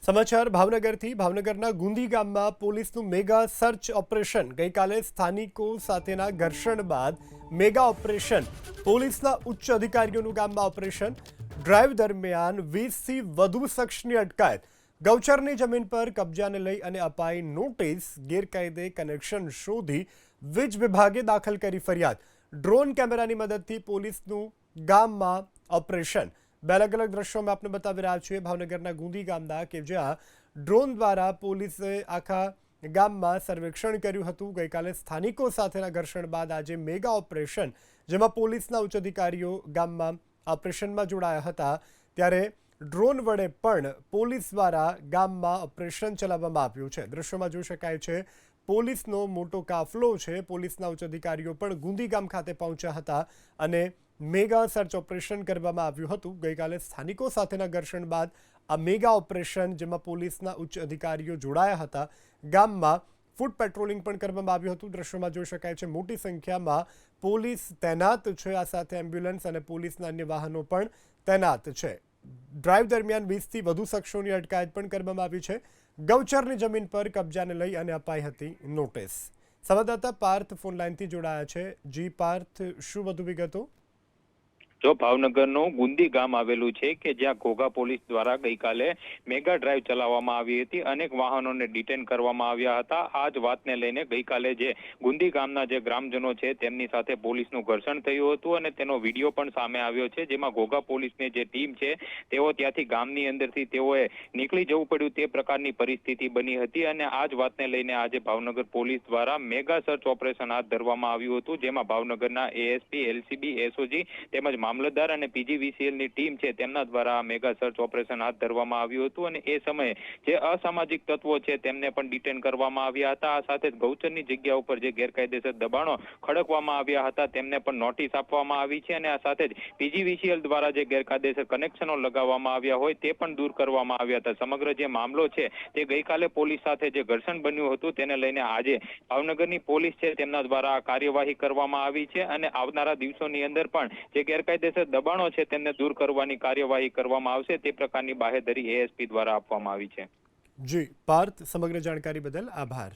સમાચાર ભાવનગરથી ભાવનગરના ગુંદી ગામમાં પોલીસનું મેગા સર્ચ ઓપરેશન ગઈકાલે સ્થાનિકો સાથેના ઘર્ષણ બાદ મેગા ઓપરેશન પોલીસના ઉચ્ચ અધિકારીઓનું ગામમાં ઓપરેશન ડ્રાઈવ દરમિયાન 20થી વધુ શખ્સની અટકાયત ગૌચરની જમીન પર કબજાને લઈ અને અપાઈ નોટિસ ગેરકાયદે કનેક્શન શોધી વીજ વિભાગે દાખલ કરી ફરિયાદ ડ્રોન કેમેરાની મદદથી પોલીસનું ગામમાં ઓપરેશન બે અલગ અલગ દ્રશ્યોમાં આપણે બતાવી રહ્યા છીએ ભાવનગરના ગુંદી ગામના કે જ્યાં ડ્રોન દ્વારા પોલીસે આખા ગામમાં સર્વેક્ષણ કર્યું હતું ગઈકાલે સ્થાનિકો સાથેના ઘર્ષણ બાદ આજે મેગા ઓપરેશન જેમાં પોલીસના ઉચ્ચ અધિકારીઓ ગામમાં ઓપરેશનમાં જોડાયા હતા ત્યારે ડ્રોન વડે પણ પોલીસ દ્વારા ગામમાં ઓપરેશન ચલાવવામાં આવ્યું છે દ્રશ્યોમાં જોઈ શકાય છે પોલીસનો મોટો કાફલો છે પોલીસના ઉચ્ચ અધિકારીઓ પણ ગુંદી ગામ ખાતે પહોંચ્યા હતા અને મેગા સર્ચ ઓપરેશન કરવામાં આવ્યું હતું ગઈકાલે સ્થાનિકો સાથેના ઘર્ષણ બાદ આ મેગા ઓપરેશન જેમાં પોલીસના ઉચ્ચ અધિકારીઓ જોડાયા હતા ગામમાં ફૂટ પેટ્રોલિંગ પણ કરવામાં આવ્યું હતું દ્રશ્યોમાં જોઈ શકાય છે મોટી સંખ્યામાં પોલીસ તૈનાત છે આ સાથે એમ્બ્યુલન્સ અને પોલીસના અન્ય વાહનો પણ તૈનાત છે ડ્રાઈવ દરમિયાન 20થી વધુ શખ્સોની અટકાયત પણ કરવામાં આવી છે ગૌચરની જમીન પર કબજાને લઈ અને અપાઈ હતી નોટિસ સંવાદદાતા પાર્થ ફોન લાઈનથી જોડાયા છે જી પાર્થ શું વધુ વિગતો જો ભાવનગરનું ગુંદી ગામ આવેલું છે કે જ્યાં ઘોઘા પોલીસ દ્વારા ગઈકાલે મેગા ડ્રાઈવ ચલાવવામાં આવી હતી અનેક વાહનોને ડિટેન કરવામાં આવ્યા હતા આ જ વાતને લઈને ગઈકાલે જે ગુંદી ગામના જે ગ્રામજનો છે તેમની સાથે પોલીસનું ઘર્ષણ થયું હતું અને તેનો વિડીયો પણ સામે આવ્યો છે જેમાં ઘોઘા પોલીસની જે ટીમ છે તેઓ ત્યાંથી ગામની અંદરથી તેઓએ નીકળી જવું પડ્યું તે પ્રકારની પરિસ્થિતિ બની હતી અને આ જ વાતને લઈને આજે ભાવનગર પોલીસ દ્વારા મેગા સર્ચ ઓપરેશન હાથ ધરવામાં આવ્યું હતું જેમાં ભાવનગરના એએસપી એલસીબી એસઓજી તેમજ મામલતદાર અને પીજીવીસીએલની ટીમ છે તેમના દ્વારા મેગા સર્ચ ઓપરેશન હાથ ધરવામાં આવ્યું હતું અને એ સમયે જે અસામાજિક તત્વો છે તેમને પણ ડિટેન કરવામાં આવ્યા હતા આ સાથે ગૌચરની જગ્યા ઉપર જે ગેરકાયદેસર દબાણો ખડકવામાં આવ્યા હતા તેમને પણ નોટિસ આપવામાં આવી છે અને આ સાથે જ પીજીવીસીએલ દ્વારા જે ગેરકાયદેસર કનેક્શનો લગાવવામાં આવ્યા હોય તે પણ દૂર કરવામાં આવ્યા હતા સમગ્ર જે મામલો છે તે ગઈકાલે પોલીસ સાથે જે ઘર્ષણ બન્યું હતું તેને લઈને આજે ભાવનગરની પોલીસ છે તેમના દ્વારા કાર્યવાહી કરવામાં આવી છે અને આવનારા દિવસોની અંદર પણ જે ગેરકાયદેસર દબાણો છે તેમને દૂર કરવાની કાર્યવાહી કરવામાં આવશે તે પ્રકારની બાહેધરી એએસપી દ્વારા આપવામાં આવી છે જી પાર્થ સમગ્ર જાણકારી બદલ આભાર